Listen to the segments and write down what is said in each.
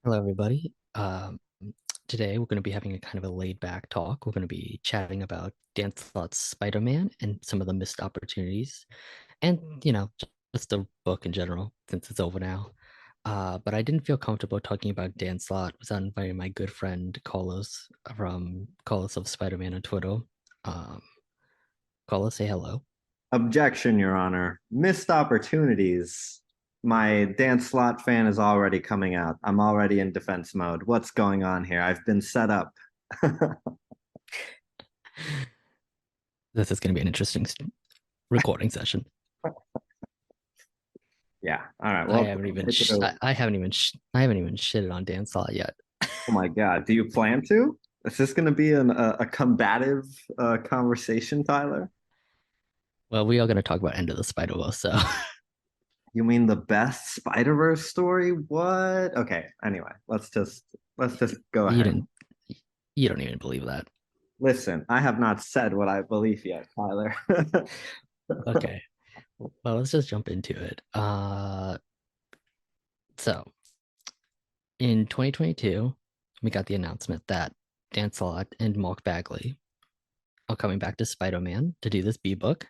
Hello, everybody. Today we're going to be having a kind of a laid back talk. We're going to be chatting about Dan Slott's Spider-Man and some of the missed opportunities, and just the book in general, since it's over now. But I didn't feel comfortable talking about Dan Slott without inviting my good friend Carlos from Carlos of Spider-Man on Twitter. Um, Carlos, say hello. Objection, Your Honor. Missed opportunities. My Dan Slott fan is already coming out. I'm already in defense mode. What's going on here? I've been set up. This is going to be an interesting recording session. Yeah. All right. I Well, haven't even take it sh- over. I haven't even I haven't even shitted on Dan Slott yet. Oh my God. Do you plan to? Is this going to be a combative conversation, Tyler? Well, we are going to talk about End of the Spider-Verse, so You mean the best Spider-Verse story? What? Okay. Anyway, let's just go you ahead. didn't you don't even believe that. Listen, I have not said what I believe yet, Tyler. Okay. Well, let's just jump into it. So in 2022, we got the announcement that Dan Slott and Mark Bagley are coming back to Spider-Man to do this B book,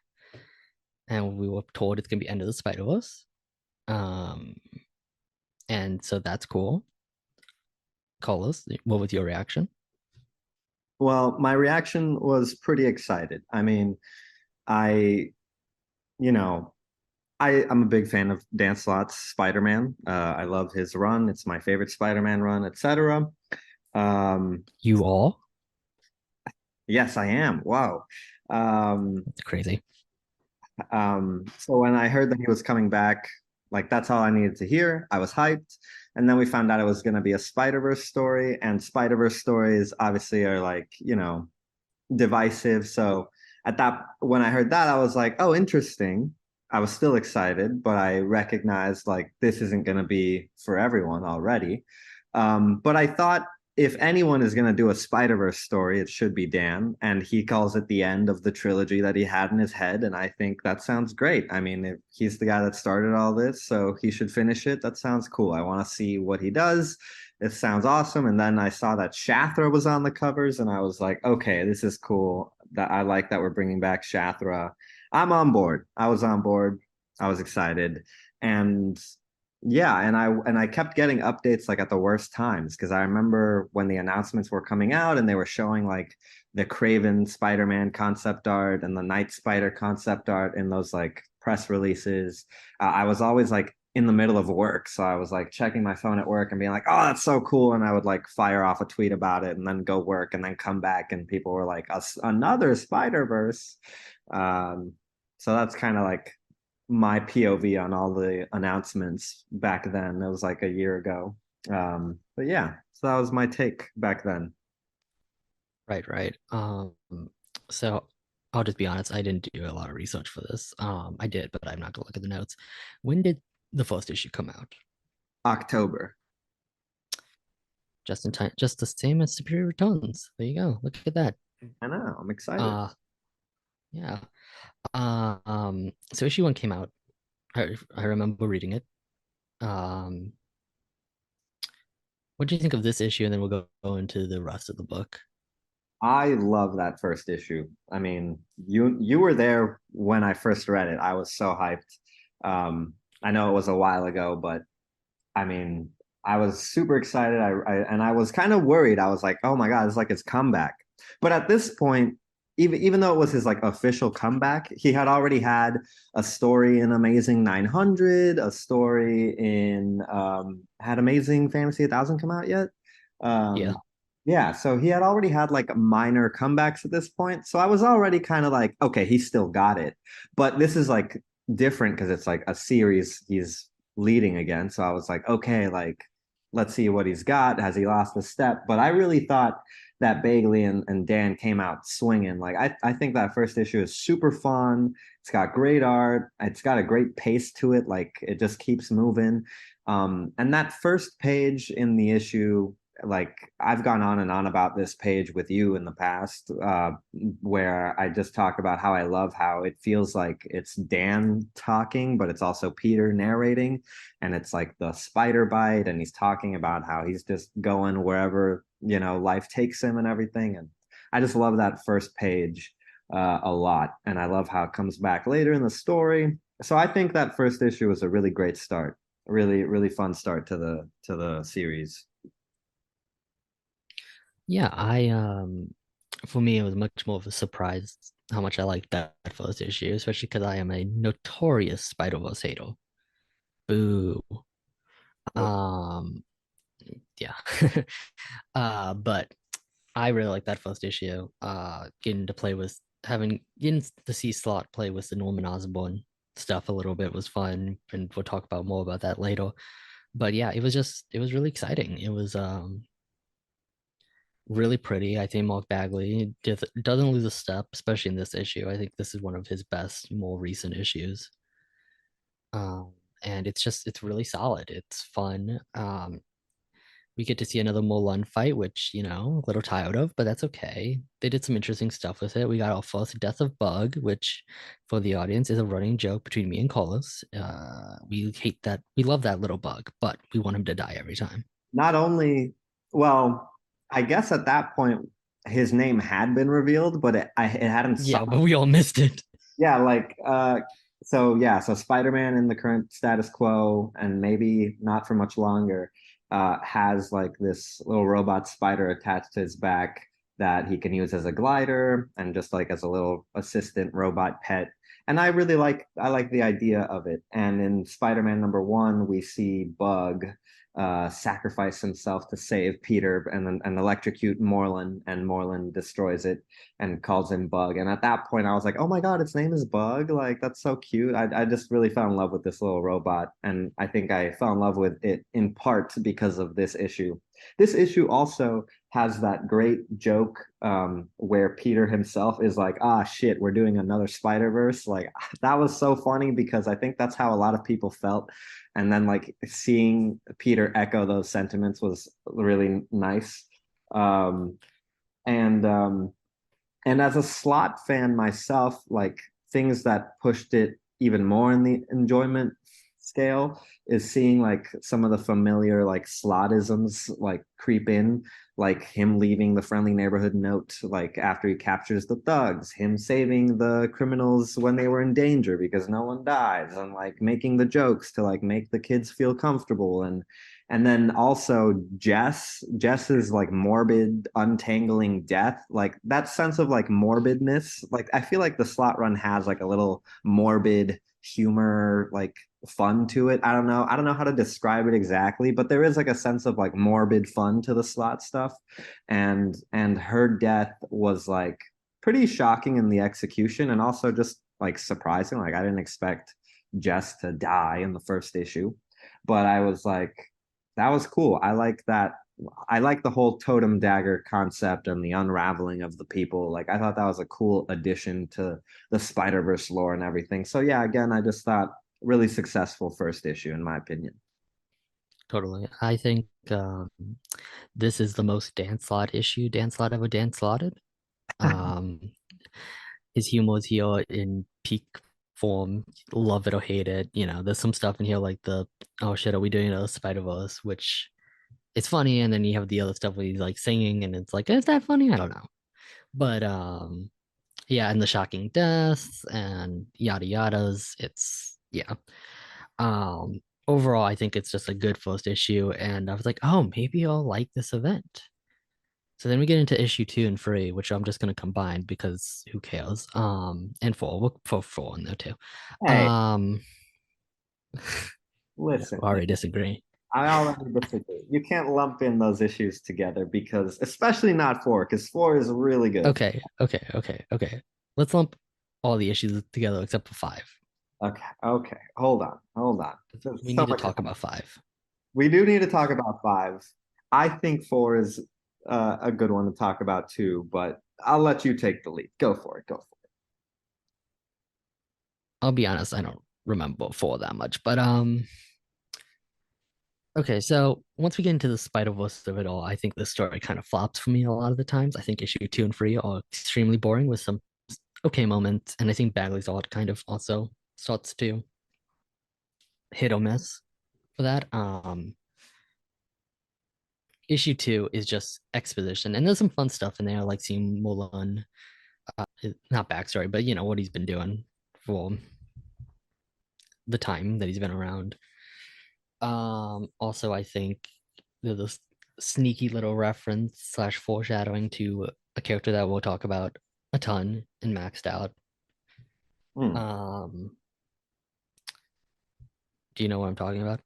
and we were told it's gonna be End of the Spider-Verse. Um, and so that's cool. Carlos, what was your reaction? Well, my reaction was pretty excited. I mean, I, you know, I'm a big fan of Dan Slott's Spider-Man. I love his run. It's my favorite Spider-Man run, etc. Um, You all? yes, I am. Wow. Um, It's crazy. so when I heard that he was coming back, like that's all I needed to hear. I was hyped. And then we found out it was going to be a Spider-Verse story, and Spider-Verse stories obviously are like, divisive. So when I heard that, I was like, oh, interesting. I was still excited, but I recognized like this isn't going to be for everyone already. But I thought if anyone is going to do a Spider-Verse story, it should be Dan. And he calls it the end of the trilogy that he had in his head. And I think that sounds great. I mean, if he's the guy that started all this, so he should finish it. That sounds cool. I want to see what he does. It sounds awesome. And then I saw that Shathra was on the covers, and I was like, okay, this is cool. That I like that we're bringing back Shathra. I'm on board. I was on board. I was excited, and yeah, and I kept getting updates like at the worst times because I remember when the announcements were coming out and they were showing like the Craven Spider-Man concept art and the Night Spider concept art in those like press releases. I was always like in the middle of work. So I was like checking my phone at work and being like, oh, that's so cool. And I would like fire off a tweet about it and then go work and then come back. And people were like, another Spider-Verse. Um, so that's kind of like my POV on all the announcements back then. It was like a year ago. But yeah, so that was my take back then. Right, right. So I'll just be honest, I didn't do a lot of research for this. I did, but I'm not gonna look at the notes. When did the first issue come out? October. Just in time, just the same as Superior Returns. There you go. Look at that. I know, I'm excited. Uh yeah. So issue one came out. I remember reading it. Um, what do you think of this issue? And then we'll go into the rest of the book. I love that first issue. I mean, you were there when I first read it. I was so hyped. I know it was a while ago, but I mean, I was super excited. And I was kind of worried. I was like, oh my God, it's like his comeback. But at this point, even though it was his like official comeback, he had already had a story in Amazing 900, a story in had Amazing Fantasy 1000 come out yet? Yeah. Yeah, so he had already had like minor comebacks at this point. So I was already kind of like, okay, he still got it. But this is like different because it's like a series he's leading again. So I was like, okay, like let's see what he's got. Has he lost a step? But I really thought that Bagley and Dan came out swinging. Like I think that first issue is super fun. It's got great art. It's got a great pace to it. Like it just keeps moving. And that first page in the issue like I've gone on and on about this page with you in the past, where I just talk about how I love how it feels like it's Dan talking, but it's also Peter narrating, and it's like the spider bite, and he's talking about how he's just going wherever, life takes him and everything. And I just love that first page a lot, and I love how it comes back later in the story. So I think that first issue was a really great start, really really fun start to the series. Yeah, I for me it was much more of a surprise how much I liked that first issue, especially because I am a notorious Spider-Verse hater. Boo. Um, yeah. But I really like that first issue. Getting to play with getting to see Slot play with the Norman Osborn stuff a little bit was fun, and we'll talk about more about that later. But yeah, it was really exciting. It was really pretty. I think Mark Bagley doesn't lose a step, especially in this issue. I think this is one of his best, more recent issues. Um, and it's really solid. It's fun. We get to see another Mulan fight, which, a little tired of, but that's okay. They did some interesting stuff with it. We got our first death of Bug, which for the audience is a running joke between me and Carlos. We hate that. We love that little bug, but we want him to die every time. Not only, well, I guess at that point his name had been revealed, but it hadn't Yeah, sunk. but we all missed it. Yeah, like so yeah, so Spider-Man in the current status quo, and maybe not for much longer, has like this little robot spider attached to his back that he can use as a glider and just like as a little assistant robot pet. And I like the idea of it. And in Spider-Man #1, we see Bug sacrifice himself to save Peter and electrocute Moreland, and Moreland destroys it and calls him Bug. And at that point, I was like, oh my God, its name is Bug. Like, that's so cute. I just really fell in love with this little robot. And I think I fell in love with it in part because of this issue. This issue also has that great joke where Peter himself is like, ah, shit, we're doing another Spider-Verse. Like, that was so funny because I think that's how a lot of people felt. And then, like, seeing Peter echo those sentiments was really nice. Um, and and as a slot fan myself, like things that pushed it even more in the enjoyment scale is seeing like some of the familiar like slotisms like creep in, like him leaving the friendly neighborhood note like after he captures the thugs, him saving the criminals when they were in danger because no one dies, and like making the jokes to like make the kids feel comfortable. And then also Jess's like morbid untangling death, like that sense of like morbidness. Like I feel like the slot run has like a little morbid humor, like fun to it. I don't know how to describe it exactly, but there is like a sense of like morbid fun to the slot stuff. And her death was like pretty shocking in the execution, and also just like surprising. Like I didn't expect Jess to die in the first issue, but I was like, that was cool. I like that. I like the whole totem dagger concept and the unraveling of the people. Like I thought that was a cool addition to the Spider-Verse lore and everything. So yeah, again, I just thought really successful first issue in my opinion. Totally. I think this is the most Dan Slott issue Dan Slott ever Dan Slotted. Um, his humor is here in peak form. Love it or hate it. There's some stuff in here like the oh shit, are we doing a Spider-Verse? Which it's funny, and then you have the other stuff where he's like singing, and it's like, is that funny? I don't know. But yeah, and the shocking deaths and yada yadas. It's yeah. Overall, I think it's just a good first issue, and I was like, oh, maybe I'll like this event. So then we get into issue 2 and 3, which I'm just gonna combine because who cares? And 4, we'll put 4 in there too. Hey, Um, listen, I already disagree. I already disagree. You can't lump in those issues together because, especially not four, because four is really good. Okay. Let's lump all the issues together except for 5. Okay, okay, hold on. There's We so need to much. talk about 5. We do need to talk about five. I think four is a good one to talk about too, but I'll let you take the lead. Go for it. Go for I'll be honest, I don't remember 4 that much, but Okay, so once we get into the Spider-Verse of it all, I think the story kind of flops for me a lot of the times. I think issue 2 and 3 are extremely boring with some okay moments, and I think Bagley's art kind of also starts to hit or miss for that. Issue 2 is just exposition, and there's some fun stuff in there, like seeing Mulan, not backstory, but what he's been doing for the time that he's been around. Also, I think there's this sneaky little reference slash foreshadowing to a character that we'll talk about a ton in Maxed Out. Hmm. Um, do you know what I'm talking about?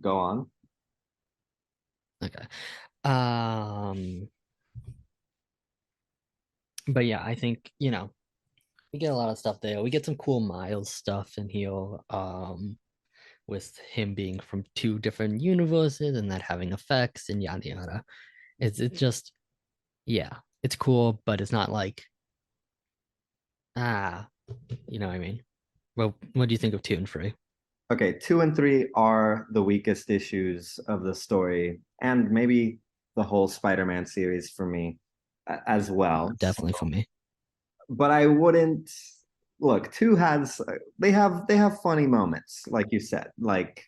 Go on. Okay. Um, but yeah, I think, we get a lot of stuff there. We get some cool Miles stuff in here, with him being from two different universes and that having effects and yada yada. It's just, yeah, it's cool, but it's not like, ah, you know what I mean? Well, what do you think of 2 and 3? Okay, 2 and 3 are the weakest issues of the story, and maybe the whole Spider-Man series for me as well. Definitely for me. But I wouldn't look. Two has they have funny moments, like you said. Like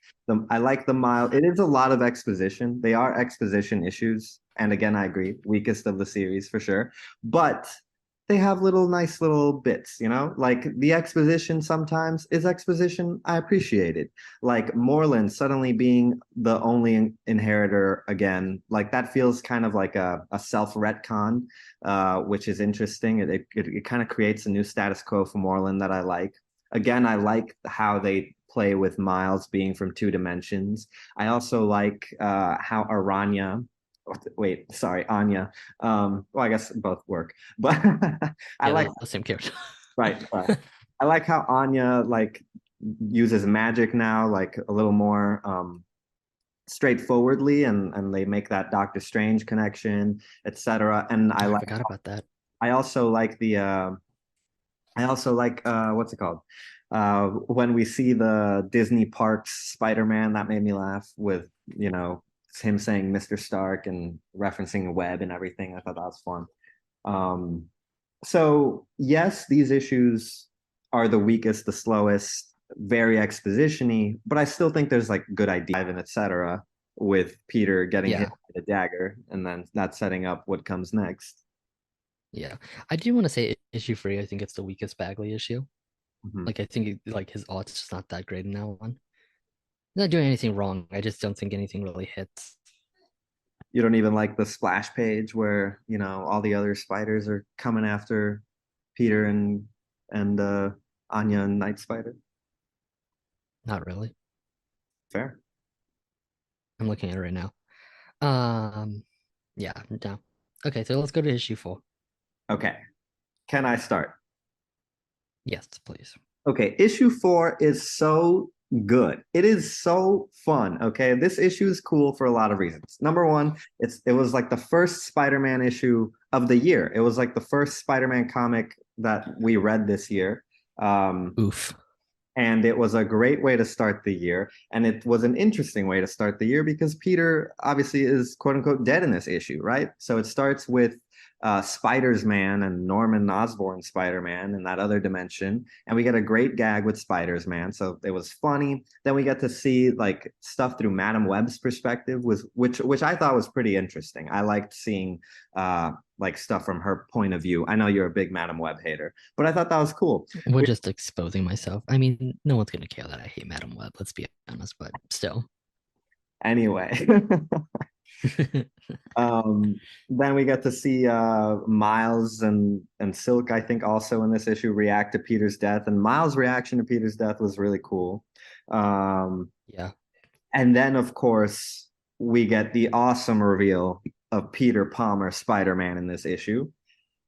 I like the mile. It is a lot of exposition. They are exposition issues, and again, I agree, weakest of the series for sure. But they have little nice little bits, like the exposition sometimes is exposition I appreciate it. Like Moreland suddenly being the only inheritor again, like that feels kind of like a self retcon, which is interesting. It kind of creates a new status quo for Moreland that I like. Again, I like how they play with Miles being from two dimensions. I also like how Aranya, wait, sorry, Anya. Well, I guess both work, but I Yeah, like, the same character. right, right. I like how Anya like uses magic now, like a little more straightforwardly, and they make that Doctor Strange connection, etc. And I forgot about that. I also like the I also like what's it called? When we see the Disney Parks Spider-Man, that made me laugh with, him saying Mr. Stark and referencing a web and everything. I thought that was fun. Um, so yes, these issues are the weakest, the slowest, very exposition-y, but I still think there's like good idea and etc. with Peter getting hit Yeah, with a dagger and then that setting up what comes next. yeah. I do want to say issue 3, I think it's the weakest Bagley issue. Mhm. Like I think like his art's just not that great in that one. Not doing anything wrong. I just don't think anything really hits. You don't even like the splash page where, all the other spiders are coming after Peter and Anya and Night Spider. Not really. Fair. I'm looking at it right now. Um, yeah, no. Okay, so let's go to issue 4. Okay. Can I start? Yes, please. Okay, issue 4 is so good. It is so fun. Okay, this issue is cool for a lot of reasons. Number one, it was like the first Spider-Man issue of the year. It was like the first Spider-Man comic that we read this year. Um, Oof. and it was a great way to start the year. And it was an interesting way to start the year because Peter obviously is quote unquote dead in this issue, right? So it starts with Spider's Man and Norman Osborn Spider Man in that other dimension. And we get a great gag with Spider's Man. So it was funny. Then we get to see like stuff through Madam Web's perspective, which I thought was pretty interesting. I liked seeing like stuff from her point of view. I know you're a big Madam Web hater, but I thought that was cool. We're just exposing myself. I mean, no one's gonna care that I hate Madam Web, let's be honest, but still. Anyway, um, then we get to see Miles and Silk, I think, also in this issue react to Peter's death, and Miles' reaction to Peter's death was really cool. Um, Yeah. and then, of course, we get the awesome reveal of Peter Palmer Spider-Man in this issue.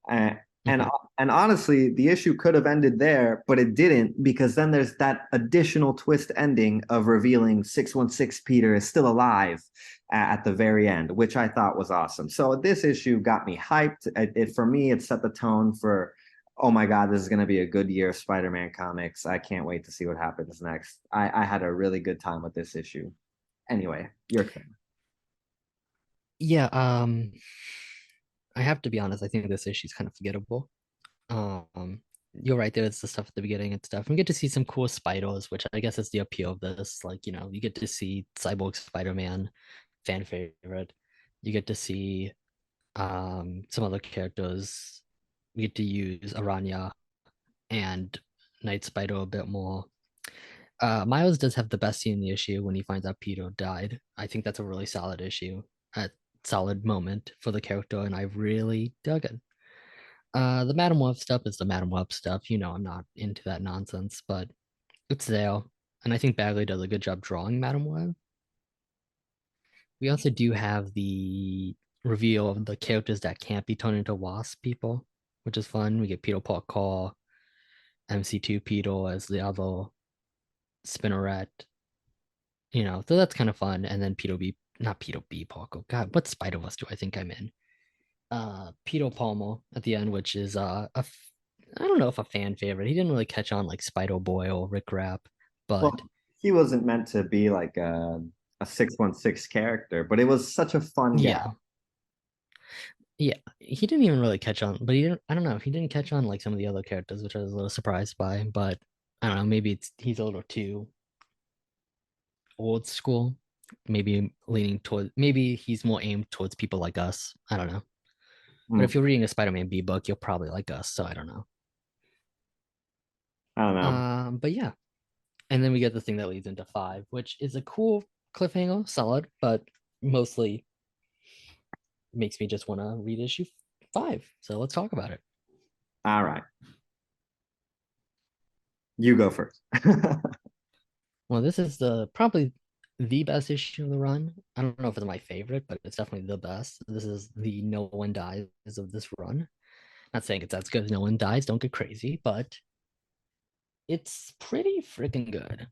And and Mhm. and honestly, the issue could have ended there, but it didn't because then there's that additional twist ending of revealing 616 Peter is still alive at the very end, which I thought was awesome. So this issue got me hyped. For me, it set the tone for, oh my God, this is going to be a good year of Spider-Man comics. I can't wait to see what happens next. I had a really good time with this issue. Anyway, your turn. Yeah, I have to be honest, I think this issue is kind of forgettable. Um, you're right, there's the stuff at the beginning and stuff. We get to see some cool spiders, which I guess is the appeal of this. Like, you get to see Cyborg Spider-Man, fan favorite. You get to see some other characters. We get to use Aranya and Night Spider a bit more. Miles does have the best scene in the issue when he finds out Peter died. I think that's a really solid issue, a solid moment for the character, and I really dug it. The Madam Web stuff is the Madam Web stuff. I'm not into that nonsense, but it's there. And I think Bagley does a good job drawing Madam Web. We also do have the reveal of the characters that can't be turned into Wasp people, which is fun. We get Peter Parker, MC2 Peter as the other Spinneret, so that's kind of fun. And then not Peter B. Parker. God, what Spider Verse do I think I'm in? Peter Palmer at the end, which is I don't know if a fan favorite. He didn't really catch on like Spider Boy or Rick Rapp, Well, but he wasn't meant to be like a 616 character, but it was such a fun guy. yeah, yeah, he didn't even really catch on. But he didn't. I don't know. He didn't catch on like some of the other characters, which I was a little surprised by. But I don't know. Maybe he's a little too old school. Maybe leaning toward. Maybe he's more aimed towards people like us. I don't know. But Hmm, if you're reading a Spider-Man B book, you'll probably like us. So I don't know. I don't know. But yeah, and then we get the thing that leads into five, which is a cool cliffhanger, solid, but mostly makes me just want to read issue five. So let's talk about it. All right, you go first. Well, this is the probably the best issue of the run. I don't know if it's my favorite, but it's definitely the best. This is the No One Dies of this run. Not saying it's as good as No One Dies, don't get crazy, but it's pretty freaking good.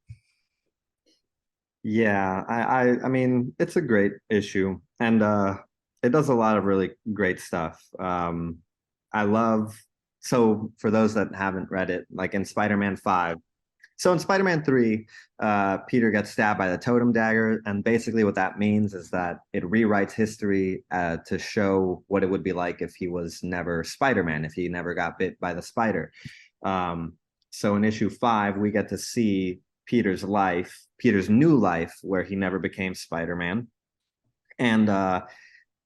Yeah, I mean, it's a great issue, and it does a lot of really great stuff. I love so for those that haven't read it, like in Spider-Man 5. So in Spider-Man 3, Peter gets stabbed by the totem dagger, and basically what that means is that it rewrites history to show what it would be like if he was never Spider-Man, if he never got bit by the spider. Um, so in issue 5, we get to see Peter's life, Peter's new life, where he never became Spider-Man. And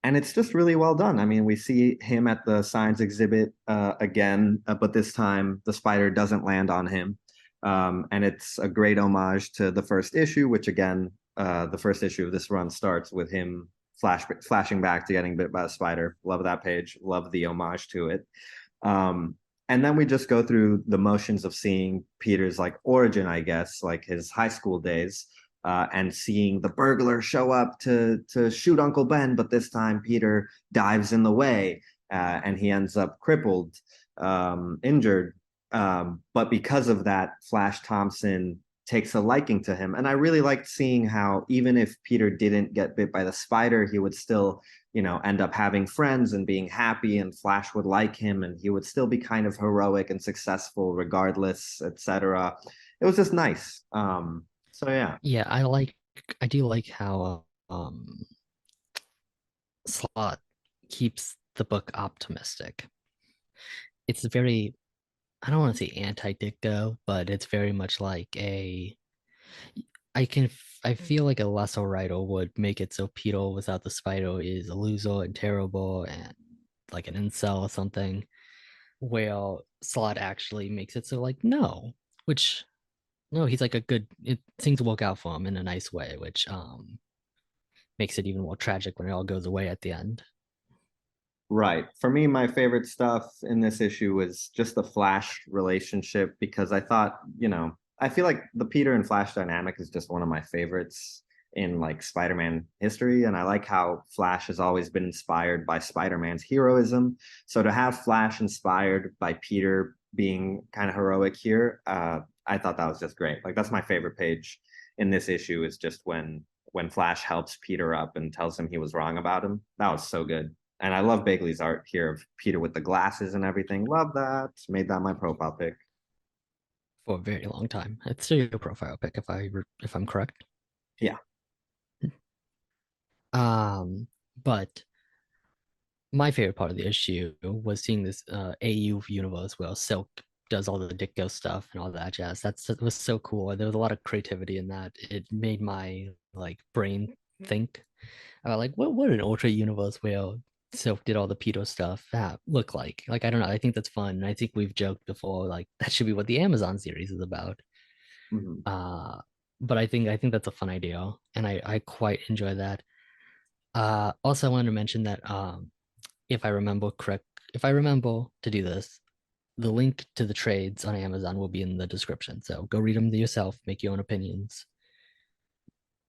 and it's just really well done. I mean, we see him at the science exhibit again, but this time the spider doesn't land on him. And it's a great homage to the first issue, which again, the first issue of this run starts with him flashing back to getting bit by a spider. Love that page. Love the homage to it. Um, and then we just go through the motions of seeing Peter's like origin, I guess, like his high school days, and seeing the burglar show up to shoot Uncle Ben, but this time Peter dives in the way, and he ends up crippled, injured. But because of that, Flash Thompson takes a liking to him, and I really liked seeing how even if Peter didn't get bit by the spider, he would still end up having friends and being happy, and Flash would like him, and he would still be kind of heroic and successful regardless, etc. It was just nice. So yeah. Yeah, I do like how Slot keeps the book optimistic. It's very, I don't want to say anti-dicto, but it's very much like I feel like a lesser writer would make it so Peter without the spider is a loser and terrible and like an incel or something, where Slot actually makes it so like no, which no, he's like a good, things work out for him in a nice way, which makes it even more tragic when it all goes away at the end. Right. For me, my favorite stuff in this issue was just the Flash relationship because I thought, I feel like the Peter and Flash dynamic is just one of my favorites in like Spider-Man history. And I like how Flash has always been inspired by Spider-Man's heroism. So to have Flash inspired by Peter being kind of heroic here, I thought that was just great. Like that's my favorite page in this issue is just when Flash helps Peter up and tells him he was wrong about him. That was so good. And I love Bagley's art here of Peter with the glasses and everything. Love that. Made that my profile pic. For a very long time. It's still your profile pic if I'm correct. Yeah. But my favorite part of the issue was seeing this AU universe where Silk does all the Ditko stuff and all that jazz. That was so cool. There was a lot of creativity in that. It made my like brain think about like what an ultra universe where Silk did all the pedo stuff look like. Like I don't know. I think that's fun. And I think we've joked before like that should be what the Amazon series is about. Mhm. Uh, but I think that's a fun idea, and I quite enjoy that. Also, I wanted to mention that if I remember correct, if I remember to do this, the link to the trades on Amazon will be in the description. So go read them yourself, make your own opinions.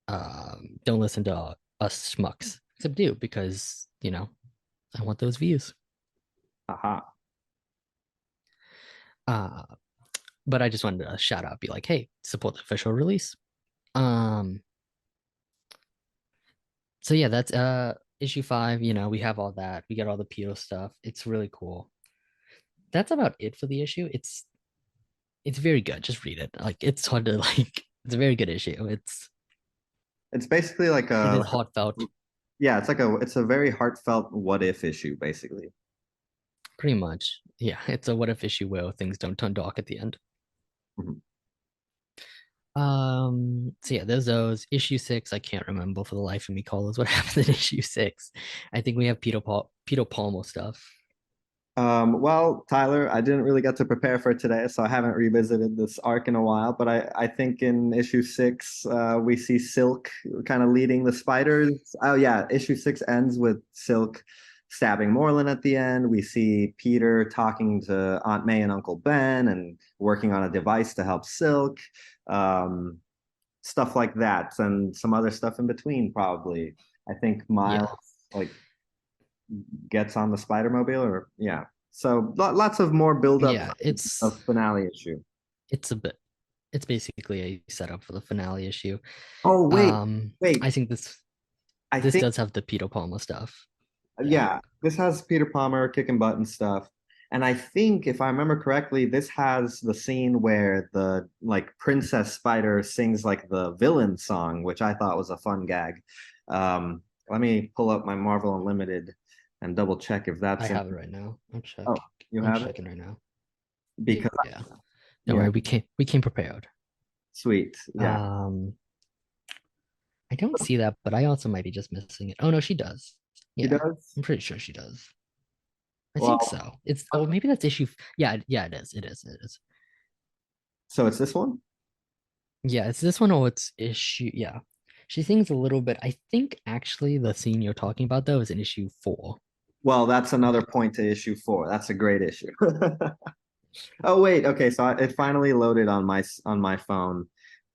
Don't listen to us schmucks, except do because I want those views. Aha. Uh, but I just wanted to shout out, be like, hey, support the official release. Um, so yeah, that's issue 5. We have all that. We get all the Pito stuff. It's really cool. That's about it for the issue. It's very good. Just read it. Like it's hard to like. It's a very good issue. It's basically It is like heartfelt, yeah, it's a very heartfelt what if issue, basically. pretty much. Yeah, it's a what if issue where things don't turn dark at the end. Mhm. So yeah, there's those. Issue 6, I can't remember for the life of me, Carlos. What happened in issue 6? I think we have Peter Palmer stuff. Well, Tyler, I didn't really get to prepare for today, so I haven't revisited this arc in a while. But I think in issue 6, we see Silk kind of leading the spiders. Oh yeah, issue 6 ends with Silk stabbing Moreland at the end. We see Peter talking to Aunt May and Uncle Ben and working on a device to help Silk. Um, Stuff like that, and some other stuff in between, probably. I think Miles Yeah, like gets on the Spider Mobile, or yeah. So lots of more build up yeah. for the finale issue. It's a bit. It's basically a setup for the finale issue. Oh I wait. think this I this think does have the Peter Palmer stuff. Yeah, yeah, this has Peter Palmer kicking butt and stuff. And I think if I remember correctly, this has the scene where the like Princess Spider sings like the villain song, which I thought was a fun gag. Let me pull up my Marvel Unlimited and double check if I that's in. have it right now. Oh, you I'm have it? checking right now. Because Yeah. Don't yeah, worry, we came prepared. sweet. Yeah. Um, I don't see that, but I also might be just missing it. Oh no, she does. He Yeah, does? I'm pretty sure she does. I think Well, so. Maybe that's issue. Yeah, yeah, it is. It is. It is. so it's this one? Yeah, it's this one or it's issue. Yeah, she sings a little bit. I think actually the scene you're talking about though is in issue 4. Well, that's another point to issue 4. That's a great issue. Oh wait, okay, so it finally loaded on my phone,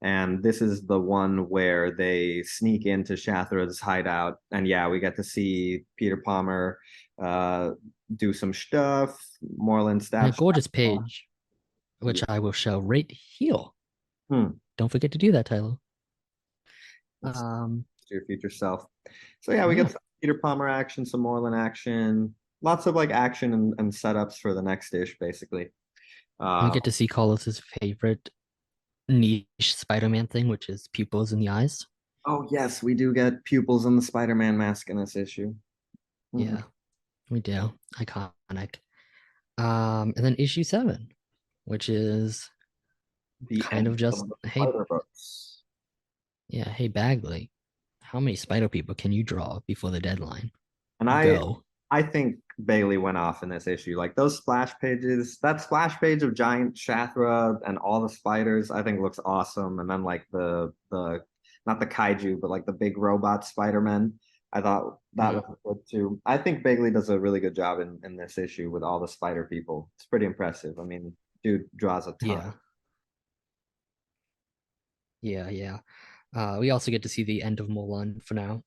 and this is the one where they sneak into Shathra's hideout, and yeah, we get to see Peter Palmer uh, do some stuff. Moreland And a stabs. gorgeous page, Yeah. which I will show right here. Hmm. Don't forget to do that, Tyler. Let's Um, do your future self. So yeah, we get yeah, some Peter Palmer action, some Moreland action, lots of like action and setups for the next ish, basically. and we Uh, get to see Carlos's favorite niche Spider-Man thing, which is pupils in the eyes. oh yes, we do get pupils in the Spider-Man mask in this issue. Mhm. Yeah, we do. Iconic. And then issue 7, which is The kind of end just, of the hey, Spider-Verse. yeah, hey Bagley, how many Spider people can you draw before the deadline? And Go. I think Bailey went off in this issue. Like those splash pages, that splash page of giant Shathra and all the spiders, I think looks awesome. And then like the not the kaiju, but like the big robot Spider-Man. I thought that Mm, looked good too. I think Bailey does a really good job in this issue with all the spider people. It's pretty impressive. I mean, dude draws a ton. yeah, yeah. We also get to see the end of Mulan for now,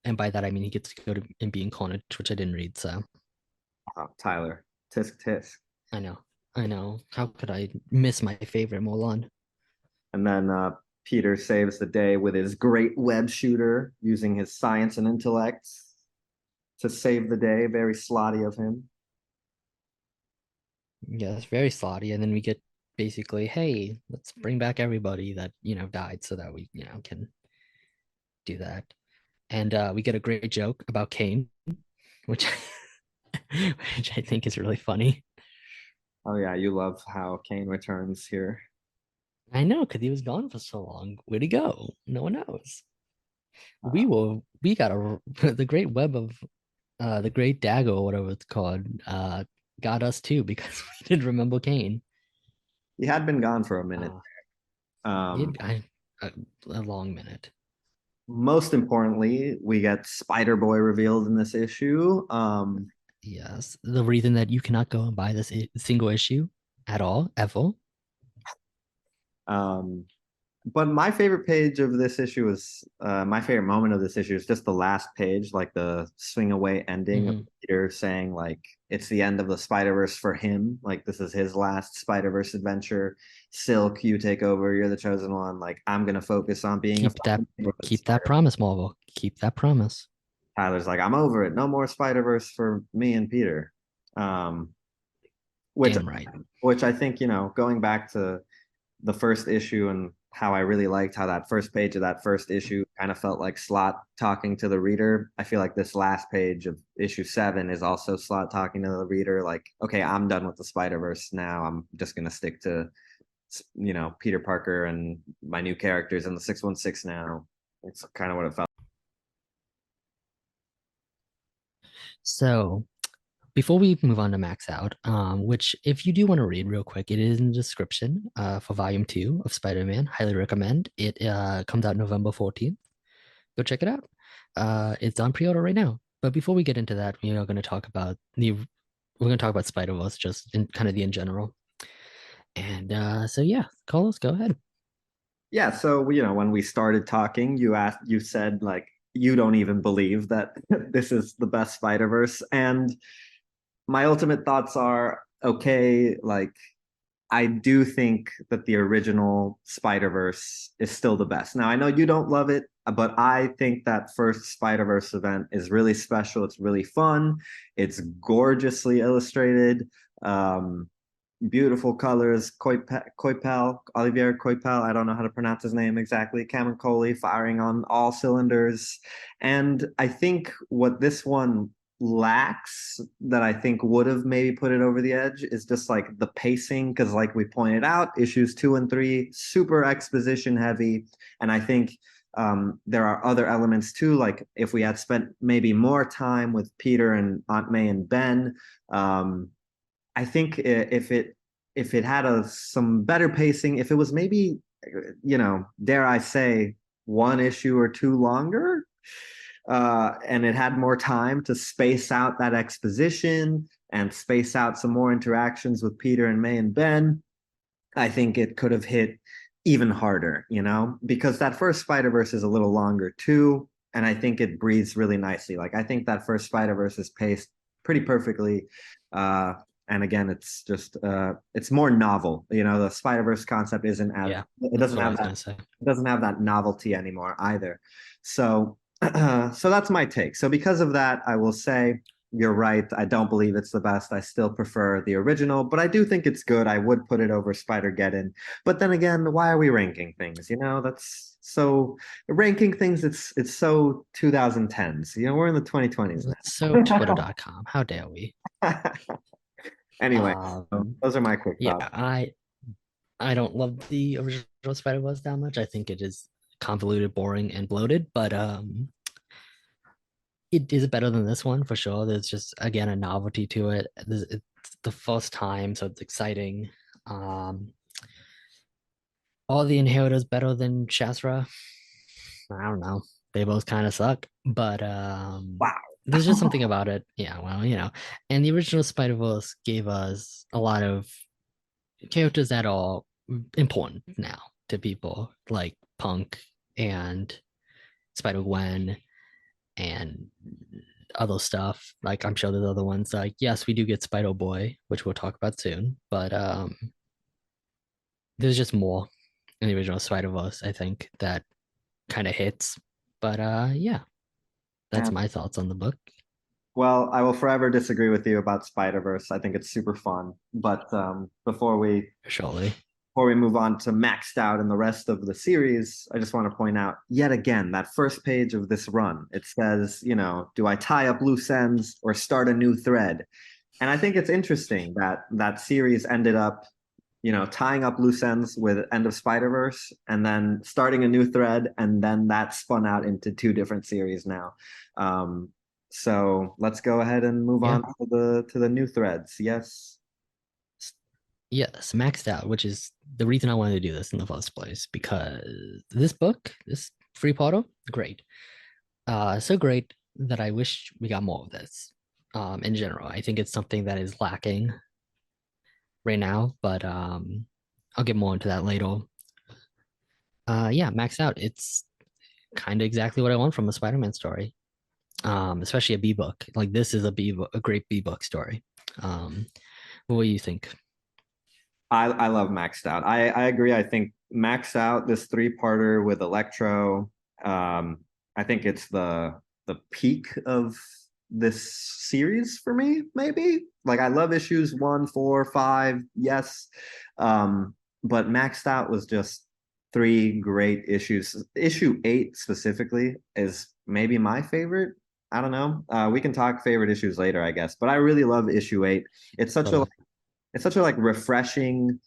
and by that I mean he gets to go to and be in Carnage, which I didn't read, so Tyler, tisk tisk. I know, I know. How could I miss my favorite Mulan? And then Peter saves the day with his great web shooter using his science and intellect to save the day. Very slotty of him. Yeah, it's very slotty, and then we get basically, hey, let's bring back everybody that died, so that we can do that. and we get a great joke about Kane, which which I think is really funny. Oh yeah, you love how Kane returns here. I know because he was gone for so long. Where'd he go? No one knows. Uh, We got a the great web of the great dagger or whatever it's called got us too because we didn't remember Kane. he had been gone for a minute. Uh, Um, it, I, a long minute. Most importantly, we get Spider Boy revealed in this issue. Yes, the reason that you cannot go and buy this single issue at all, ever. Um, but my favorite page of this issue is my favorite moment of this issue is just the last page, like the swing away ending of Hmm. Peter saying like it's the end of the Spider Verse for him. Like this is his last Spider Verse adventure. Silk, you take over. You're the chosen one. Like I'm gonna focus on being a Keep that, fucking neighborhood keep that Spider. promise, Marvel. Keep that promise. Tyler's like I'm over it. No more Spider Verse for me and Peter. Um, which Damn right. which I think going back to the first issue and how I really liked how that first page of that first issue kind of felt like Slot talking to the reader. I feel like this last page of issue 7 is also Slot talking to the reader. Like, okay, I'm done with the Spider Verse now. I'm just gonna stick to Peter Parker and my new characters in the 616 now. It's kind of what it felt. So before we move on to Max Out, which if you do want to read real quick, it is in the description for Volume 2 of Spider-Man. Highly recommend. It comes out November 14th. Go check it out. It's on pre-order right now. But before we get into that, we are going to talk about Spider-Verse just in kind of the in general. And so yeah, Carlos, go ahead. Yeah, so when we started talking, you said like you don't even believe that this is the best Spider-Verse, and my ultimate thoughts are okay, like I do think that the original Spider-Verse is still the best. Now, I know you don't love it, but I think that first Spider-Verse event is really special. It's really fun. It's gorgeously illustrated. Um, Beautiful colors. Coipel, Olivier Coipel, I don't know how to pronounce his name exactly. Cameron firing on all cylinders. And I think what this one lacks that I think would have maybe put it over the edge is just like the pacing, because like we pointed out, issues 2 and 3, super exposition heavy. And I think there are other elements too, like if we had spent maybe more time with Peter and Aunt May and Ben, um, I think if it had some better pacing, if it was maybe dare I say, one issue or two longer, and it had more time to space out that exposition and space out some more interactions with Peter and May and Ben, I think it could have hit even harder, because that first Spider Verse is a little longer too, and I think it breathes really nicely. Like I think that first Spider Verse is paced pretty perfectly, uh, and again, it's just it's more novel. The Spider Verse concept isn't as Yeah, it that's doesn't what I have was that gonna say. it doesn't have that novelty anymore either. So so that's my take. So because of that, I will say you're right. I don't believe it's the best. I still prefer the original, but I do think it's good. I would put it over Spider-Geddon. But then again, why are we ranking things? That's so ranking things. It's so 2010s. We're in the 2020s So Twitter.com, how dare we? now. Anyway, so Um, those are my quick yeah, thoughts. I don't love the original Spider-Verse that much. I think it is convoluted, boring, and bloated, but it is better than this one for sure. There's just again a novelty to it. It's the first time, so it's exciting. Um, all the Inheritors better than Shastra. I don't know. They both kind of suck, but there's just something Wow. about it. Yeah, well, and the original Spider-Verse gave us a lot of characters that are important now to people, like Punk and Spider-Gwen and other stuff. Like I'm sure there's other ones. Like yes, we do get Spider Boy, which we'll talk about soon, but there's just more in the original Spider Verse. I think that kind of hits. But yeah, that's And my thoughts on the book. well, I will forever disagree with you about Spider-Verse. I think it's super fun. But before we Surely. before we move on to Maxed Out and the rest of the series, I just want to point out yet again that first page of this run. It says, you know, do I tie up loose ends or start a new thread? And I think it's interesting that that series ended up, you know, tying up loose ends with End of Spider-Verse and then starting a new thread, and then that spun out into two different series now. Um, so let's go ahead and move Yeah. on to the new threads. Yes. Yes, maxed out, which is the reason I wanted to do this in the first place, because this book, this free portal, great. So great that I wish we got more of this. In general, I think it's something that is lacking right now, but I'll get more into that later. Yeah, maxed out. It's kind of exactly what I want from a Spider-Man story. Especially a B book. Like this is a great B book story. Um, what do you think? I love Maxed Out. I agree. I think Maxed Out, this three-parter with Electro, I think it's the peak of this series for me, maybe. Like I love issues 1, 4, 5, yes. But Maxed Out was just three great issues. Issue 8 specifically is maybe my favorite. I don't know. We can talk favorite issues later, I guess. But I really love issue 8. It's such a Totally. it's such a like refreshing,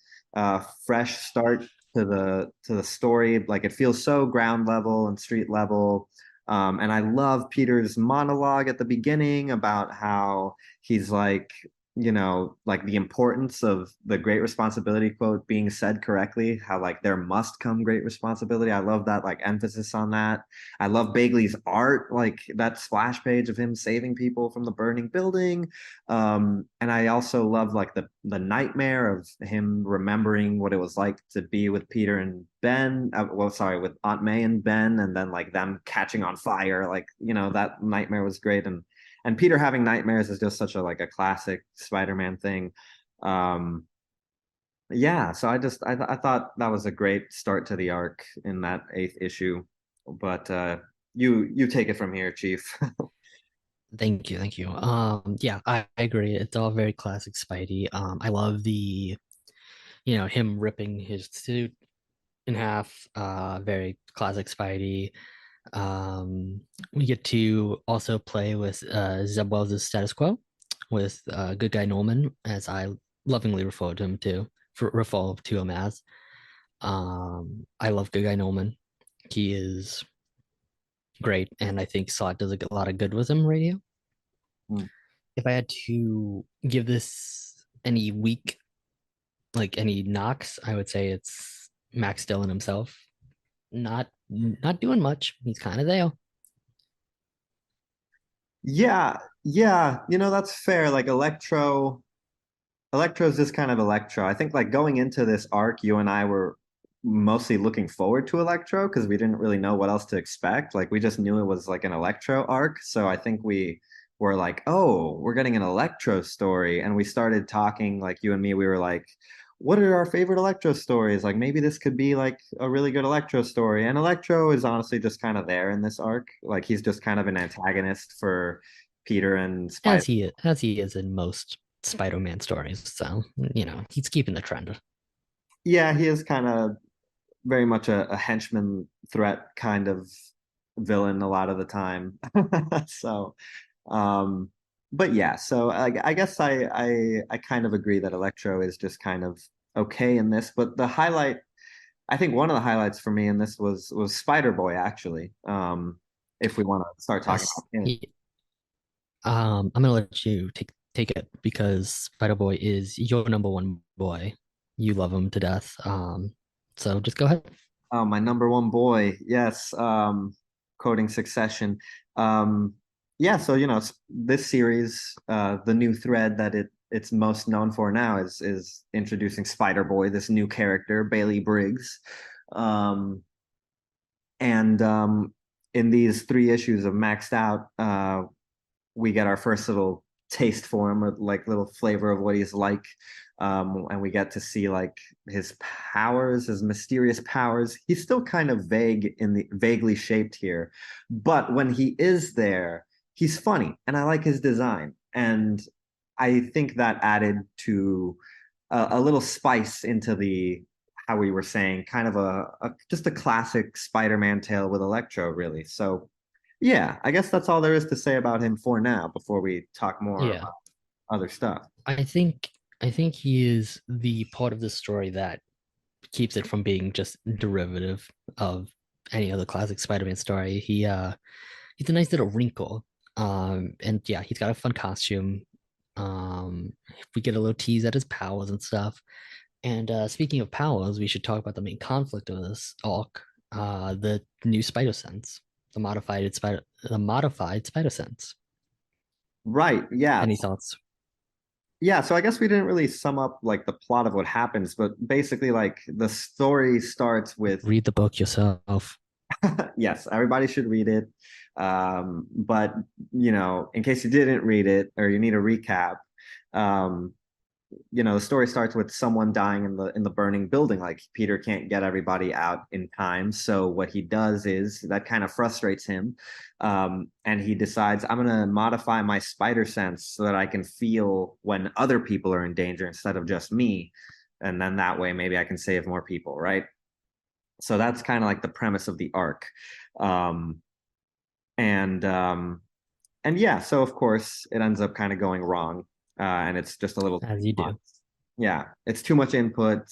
fresh start to the story. Like it feels so ground level and street level. And I love Peter's monologue at the beginning about how he's like, you know, like the importance of the great responsibility quote being said correctly, how like there must come great responsibility. I love that like emphasis on that. I love Bagley's art, like that splash page of him saving people from the burning building. And I also love like the nightmare of him remembering what it was like to be with Peter and Ben. Well, sorry, with Aunt May and Ben, and then like them catching on fire. Like you know that nightmare was great, and Peter having nightmares is just such a like a classic Spider-Man thing. Um, yeah, so I thought that was a great start to the arc in that eighth issue. But you take it from here, Chief. Thank you, thank you. Yeah, I agree. It's all very classic Spidey. I love him ripping his suit in half. Very classic Spidey. We get to also play with Zeb Wells' status quo with good guy Norman, as I lovingly refer to him as. I love good guy Norman. He is great, and I think Slot does a lot of good with him radio. If I had to give this any weak, like any knocks, I would say it's Max Dillon himself. Not doing much. He's kind of there. Yeah, yeah, you know, that's fair. Like Electro's just kind of Electro. I think like going into this arc, you and I were mostly looking forward to Electro because we didn't really know what else to expect. Like we just knew it was like an Electro arc. So I think we were like, oh, we're getting an Electro story. And we started talking, like you and me, we were like, what are our favorite Electro stories? Like maybe this could be like a really good Electro story. And Electro is honestly just kind of there in this arc. Like he's just kind of an antagonist for Peter and Spider. As he is in most Spider-Man stories. So, he's keeping the trend. Yeah, he is kind of very much a henchman threat kind of villain a lot of the time. So, um, but yeah, so I guess I kind of agree that Electro is just kind of okay in this, but the highlight, I think one of the highlights for me in this was Spider Boy actually. If we want to start talking Yes. about him. I'm gonna let you take it because Spider Boy is your number one boy. You love him to death. So just go ahead. Oh, my number one boy. Yes. Quoting Succession. Um, yeah, so you know, this series, the new thread that it's most known for now is introducing Spider Boy, this new character, Bailey Briggs. Um, and in these three issues of Maxed Out, we get our first little taste for him, or like little flavor of what he's like. And we get to see like his powers, his mysterious powers. He's still kind of vaguely shaped here, but when he is there, he's funny, and I like his design. And I think that added to a little spice into the how we were saying, kind of a just a classic Spider-Man tale with Electro, really. So yeah, I guess that's all there is to say about him for now before we talk more Yeah. about other stuff. I think I think he is the part of the story that keeps it from being just derivative of any other classic Spider-Man story. He's a nice little wrinkle. And yeah, he's got a fun costume. We get a little tease at his powers and stuff. And speaking of powers, we should talk about the main conflict of this arc, the new Spider Sense, the modified Spider Sense. Right. Yeah. Any thoughts? Yeah, so I guess we didn't really sum up like the plot of what happens, but basically like the story starts with Read the book yourself. yes, everybody should read it. But in case you didn't read it or you need a recap, um, the story starts with someone dying in the burning building. Like Peter can't get everybody out in time, so what he does is that kind of frustrates him, and he decides I'm gonna modify my spider sense so that I can feel when other people are in danger instead of just me, and then that way maybe I can save more people, right? So that's kind of like the premise of the arc, um, and um, and yeah, so of course it ends up kind of going wrong, and it's just a little As you do. yeah, it's too much input.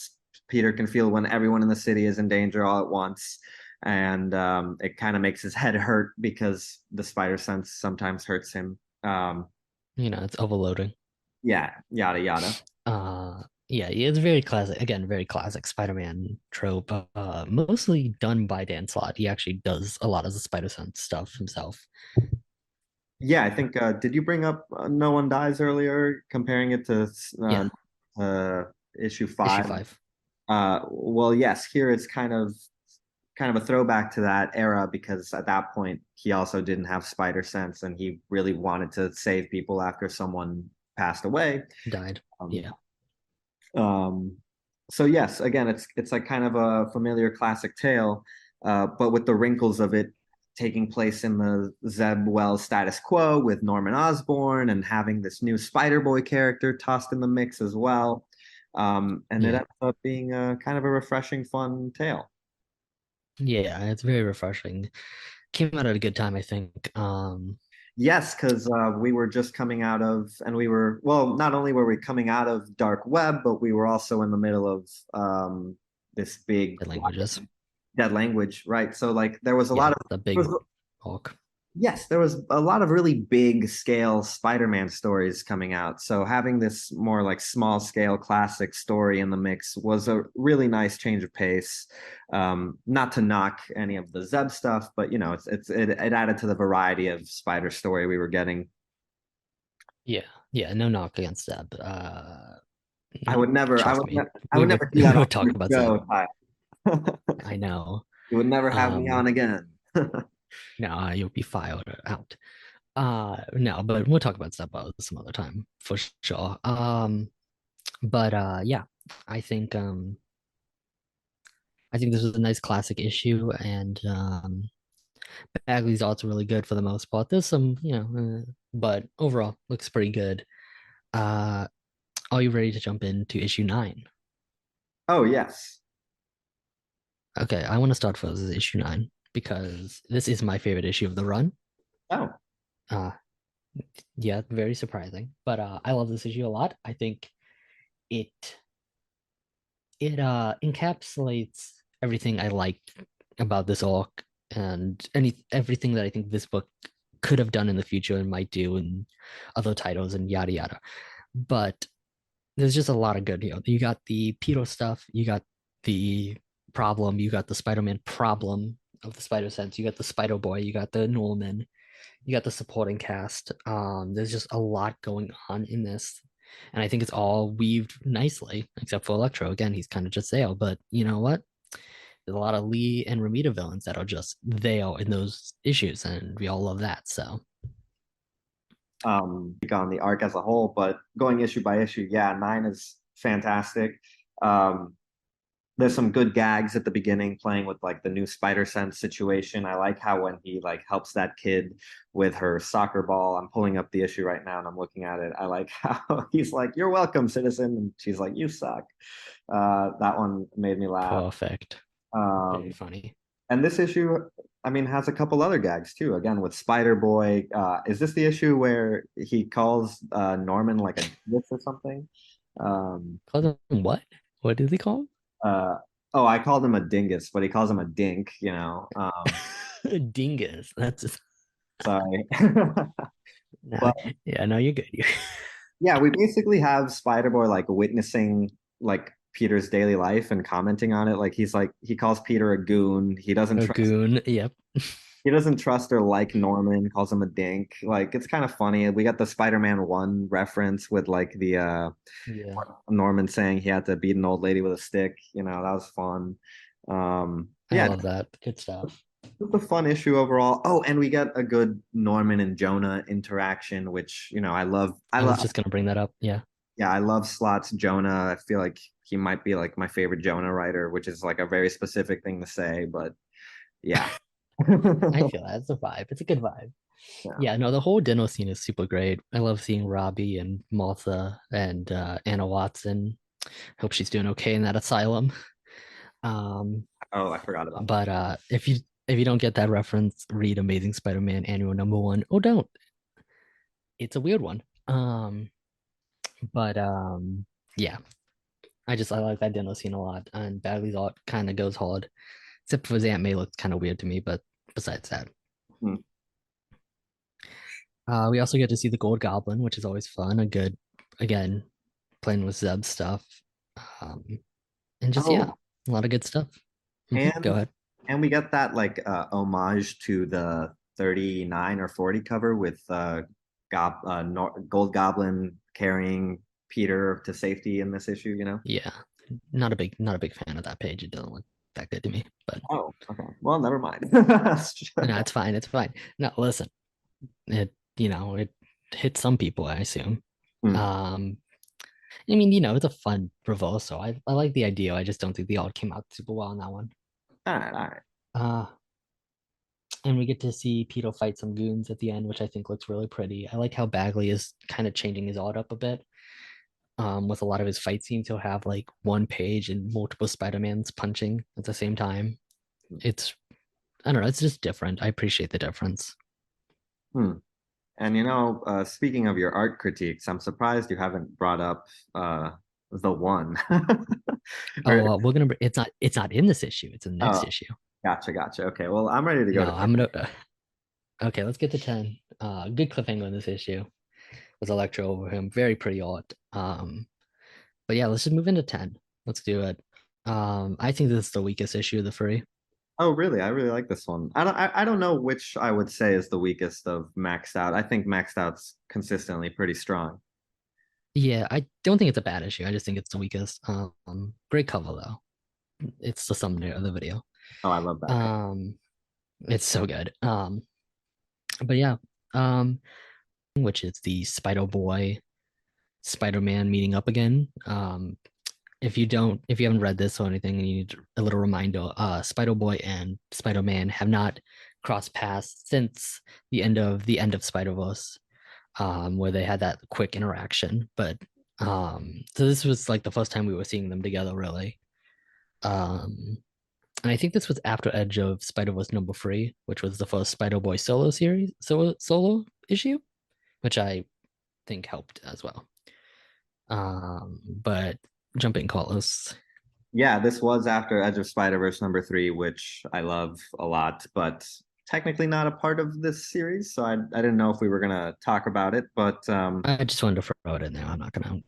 Peter can feel when everyone in the city is in danger all at once, and it kind of makes his head hurt because the spider sense sometimes hurts him. It's overloading. Yeah, yada yada. Yeah, it's very classic. Again, very classic Spider-Man trope. Mostly done by Dan Slott. He actually does a lot of the Spider-Sense stuff himself. Yeah, I think. Did you bring up No One Dies earlier, comparing it to Yeah, uh, issue issue 5? 5. Well, yes, here it's kind of a throwback to that era because at that point he also didn't have spider sense and he really wanted to save people after someone passed away. Died. Um, Yeah, um, so yes, again, it's like kind of a familiar classic tale, but with the wrinkles of it taking place in the Zeb Wells status quo with Norman Osborn and having this new Spider Boy character tossed in the mix as well. And it yeah, ends up being a kind of a refreshing, fun tale. yeah. It's very refreshing. Came out at a good time, I think. Yes, because we were just coming out of, and we were, well, not only were we coming out of Dark Web, but we were also in the middle of this big The languages. dead language, right? So, like, there was a lot Yeah, of, the there big was, hawk. yes, there was a lot of really big scale Spider-Man stories coming out. So, having this more like small scale classic story in the mix was a really nice change of pace. Not to knock any of the Zeb stuff, but it added to the variety of Spider story we were getting. Yeah, yeah. No knock against that. I Trust would, me. I would never do We that on would talk your about Zeb. show, Ty. I know. You would never have me on Um, again. no, you'll be filed out. No, but we'll talk about Zeb some other time for sure. But yeah, I think um, I think this was a nice classic issue, and Bagley's also really good for the most part. There's some, but overall looks pretty good. Uh, are you ready to jump into issue 9? Oh yes. Okay, I want to start first with issue 9 because this is my favorite issue of the run. Oh, Uh, yeah, very surprising, but I love this issue a lot. I think it it encapsulates everything I liked about this arc and everything that I think this book could have done in the future and might do in other titles and yada yada. But there's just a lot of good here. You got the pedo stuff, you got the problem, you got the Spider-Man problem of the Spider Sense, you got the Spider Boy, you got the Norman, you got the supporting cast. There's just a lot going on in this. And I think it's all weaved nicely, except for Electro. Again, he's kind of just there. But you know what? There's a lot of Lee and Ramita villains that are just there in those issues, and we all love that. So on the arc as a whole, but going issue by issue, yeah, 9 is fantastic. Um, there's some good gags at the beginning playing with like the new spider sense situation. I like how when he like helps that kid with her soccer ball. I'm pulling up the issue right now and I'm looking at it. I like how he's like, "You're welcome, citizen," and she's like, "You suck." That one made me laugh. Perfect. Very Um, funny. and this issue, I mean, has a couple other gags too. Again, with Spider Boy. Is this the issue where he calls Norman like a dingus or something? Um, Call him what? What did he call uh, oh, I called him a dingus, but he calls him a dink, him? Dingus. That's Sorry. nah, But yeah, no, you're good. yeah, we basically have Spider Boy like witnessing like Peter's daily life and commenting on it. Like he's like he calls Peter a goon. A goon. Yep. He doesn't trust or like Norman, calls him a dink. Like it's kind of funny. We got the Spider-Man 1 reference with like the Yeah. Norman saying he had to beat an old lady with a stick. That was fun. I Yeah, love that. Good stuff. it's a fun issue overall. Oh, and we get a good Norman and Jonah interaction, which, I love. I I was love just gonna bring that up. Yeah. Yeah, I love Slot's Jonah. I feel like he might be like my favorite Jonah writer, which is like a very specific thing to say, but yeah. I feel that. It's a vibe. It's a good vibe. Yeah. Yeah, no, the whole Dino scene is super great. I love seeing Robbie and Martha and Anna Watson. Hope she's doing okay in that asylum. Um, Oh, I forgot about that. but if you don't get that reference, read Amazing Spider-Man Annual #1. Oh, don't. It's a weird one. But yeah, I like that Dino scene a lot, and Bagley's art kind of goes hard, except for his Aunt May looks kind of weird to me. But besides that, Hmm. we also get to see the Gold Goblin, which is always fun. A good, again, playing with Zeb stuff, um, and just yeah, Oh, a lot of good stuff. Go and ahead. and we got that like homage to the 39 or 40 cover with Gold Goblin carrying Peter to safety in this issue. Yeah, not a big fan of that page. It doesn't look that good to me. But Oh, okay. Well, never mind. no, it's fine. It's fine. No, listen, it hit some people, I assume. Hmm. Um, I mean, it's a fun reversal. I like the idea. I just don't think the art came out super well on that one. All right, all right. Uh, and we get to see Peter fight some goons at the end, which I think looks really pretty. I like how Bagley is kind of changing his art up a bit. With a lot of his fight scenes, he'll have like one page and multiple Spider-Mans punching at the same time. It's I don't know, it's just different. I appreciate the difference. Hmm. And speaking of your art critiques, I'm surprised you haven't brought up the one. Or, Oh, it's not in this issue. It's in the next oh, issue. gotcha, gotcha. Okay, well, I'm ready to go No, to I'm gonna. Okay, let's get to 10. Good cliffhanger in this issue with Electro over him. Very pretty art. But yeah, let's just move into 10. Let's do it. I think this is the weakest issue of the three. Oh, really? I really like this one. I don't know which I would say is the weakest of Maxed Out. I think Maxed Out's consistently pretty strong. Yeah, I don't think it's a bad issue. I just think it's the weakest. Great cover though. It's the thumbnail of the video. Oh, I love that. Um, it's so good. But yeah, um, which is the Spider Boy, Spider Man meeting up again. If you haven't read this or anything, and you need a little reminder, Spider Boy and Spider Man have not crossed paths since the end of Spider Verse, where they had that quick interaction. But so this was like the first time we were seeing them together, really. Um, and I think this was after Edge of Spider Verse #3, which was the first Spider Boy solo issue, which I think helped as well. But jumping Carlos. Yeah, this was after Edge of Spider-Verse #3, which I love a lot, but technically not a part of this series, so I didn't know if we were gonna talk about it, but I just wanted to throw it in there. I'm not gonna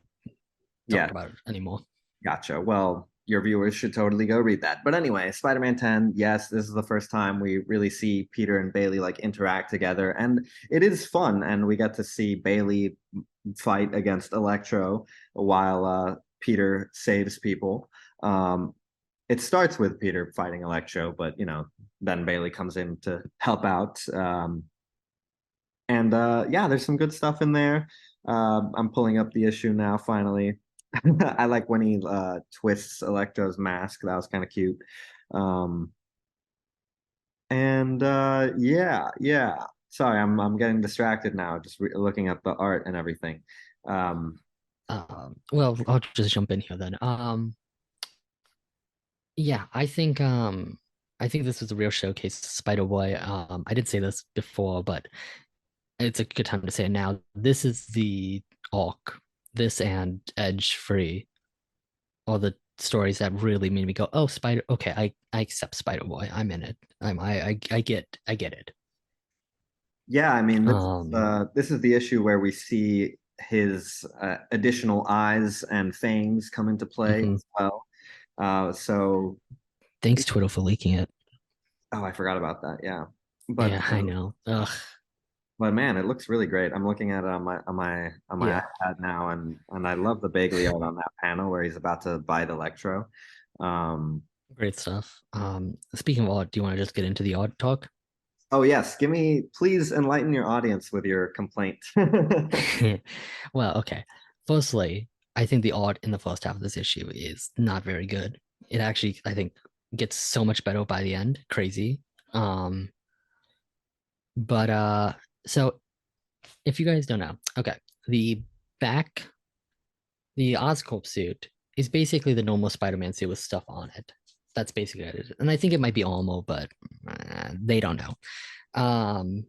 yeah, talk about it anymore. gotcha. Well, your viewers should totally go read that. But anyway, Spider-Man 10, yes, this is the first time we really see Peter and Bailey like interact together, and it is fun, and we get to see Bailey fight against Electro while Peter saves people. Um, it starts with Peter fighting Electro, but then Bailey comes in to help out. And yeah, there's some good stuff in there. I'm pulling up the issue now finally. I like when he twists Electro's mask. That was kind of cute. Um, and yeah, yeah. Sorry, I'm getting distracted now, just looking at the art and everything. Um, Well, I'll just jump in here then. Yeah, I think this was a real showcase of Spider-Boy. I did say this before, but it's a good time to say it now. This is the arc. This and Edge Free, all the stories that really made me go, "Oh, Spider. Okay, I accept Spider-Boy. I'm in it. I get it." yeah, I mean, Um, this is the issue where we see his additional eyes and fangs come into play mhm. as well. So, Thanks, Twitter, for leaking it. oh, I forgot about that. Yeah, but Yeah, I know. Ugh. but man, it looks really great. I'm looking at it on my Yeah, iPad now, and I love the Bagley art on that panel where he's about to bite Electro. Um, great stuff. Speaking of art, do you want to just get into the art talk? oh yes, give me please enlighten your audience with your complaint. Well, okay. Firstly, I think the art in the first half of this issue is not very good. It actually, I think, gets so much better by the end. Crazy. Um, but so if you guys don't know, okay, the back, the Oscorp suit is basically the normal Spider-Man suit with stuff on it. That's basically it. And I think it might be armor, but they don't know. Um,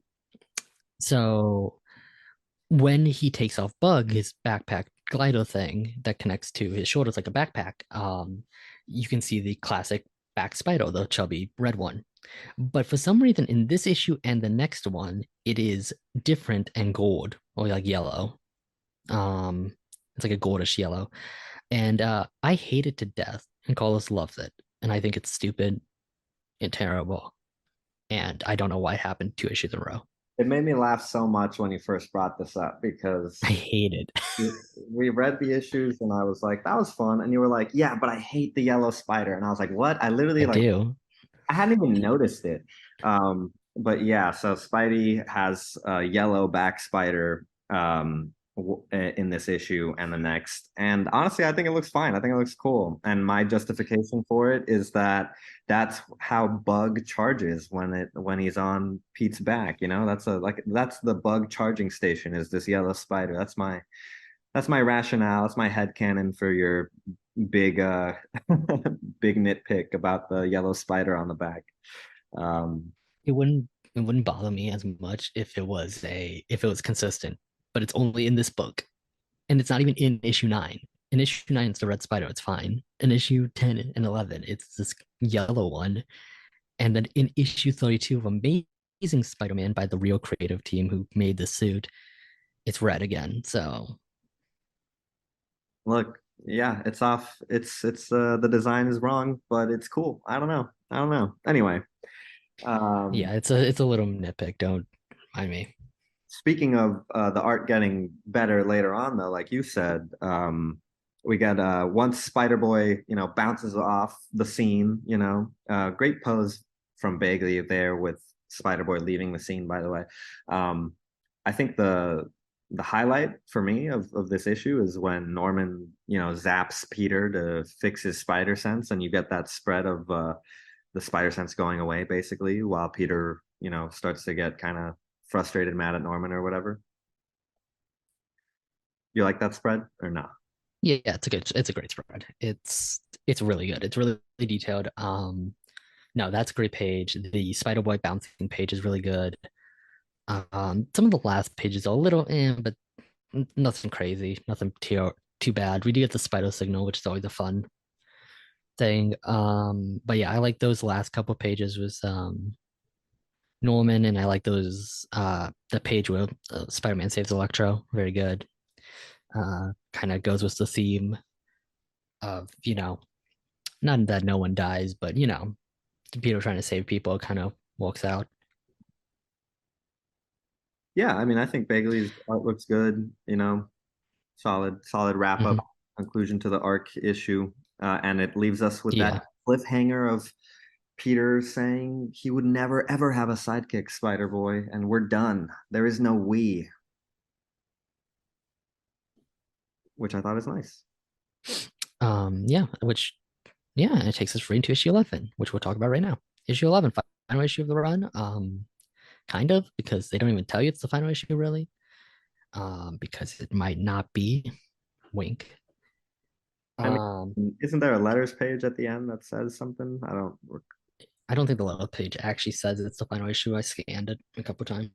so when he takes off Bug, his backpack glider thing that connects to his shoulders like a backpack, you can see the classic back spider, the chubby red one. But for some reason, in this issue and the next one, it is different and gold or like yellow. Um, it's like a goldish yellow, and I hate it to death, and Carlos loves it, and I think it's stupid and terrible, and I don't know why it happened 2 issues in a row. It made me laugh so much when you first brought this up I because hate it. we read the issues and I was like, that was fun. And you were like, yeah, but I hate the yellow spider. And I was like, what? I literally I like do. I hadn't even noticed it. But yeah, so Spidey has a yellow back spider in this issue and the next. And honestly, I think it looks fine. I think it looks cool. And my justification for it is that that's how Bug charges when he's on Pete's back. You know, that's the Bug charging station is this yellow spider. That's my rationale. That's my headcanon for your big big nitpick about the yellow spider on the back. Um, It wouldn't bother me as much if it was consistent, but it's only in this book. And it's not even in issue 9. In issue 9 it's the red spider, it's fine. In issue 10 and 11 it's this yellow one. And then in issue 32 of Amazing Spider-Man by the real creative team who made the suit, it's red again. So Look, yeah, it's off. It's the design is wrong, but it's cool. I don't know. I don't know. Anyway, yeah, um, it's a little nitpick, don't mind me. speaking of the art getting better later on, though, like you said, we got once Spider Boy, bounces off the scene. Great pose from Bagley there with Spider Boy leaving the scene. By the way, um, I think the highlight for me of this issue is when Norman, zaps Peter to fix his spider sense, and you get that spread of the spider sense going away basically, while Peter, starts to get kind of frustrated, mad at Norman or whatever. You like that spread or not? Yeah, it's a great spread. It's really good. It's really detailed. No, that's a great page. The Spider-Boy bouncing page is really good. Some of the last pages are a little but nothing crazy, nothing too bad. We do get the Spider signal, which is always a fun thing. But yeah, I like those last couple pages with Norman, and I like those the page where Spider-Man saves Electro. Very good. Kind of goes with the theme of not that no one dies, but Peter trying to save people kind of works out. Yeah, I mean, I think Bagley's art looks good. Solid wrap up Hmm. conclusion to the arc issue, and it leaves us with that Yeah. cliffhanger of Peter saying he would never ever have a sidekick, Spider Boy, and we're done. There is no we, which I thought is nice. Yeah, which yeah, and it takes us right into issue 11, which we'll talk about right now. Issue 11, final issue of the run. Kind of because they don't even tell you it's the final issue really. Because it might not be. Wink. I Um, mean, isn't there a letters page at the end that says something? I don't think the level page actually says it's the final issue. I scanned it a couple times.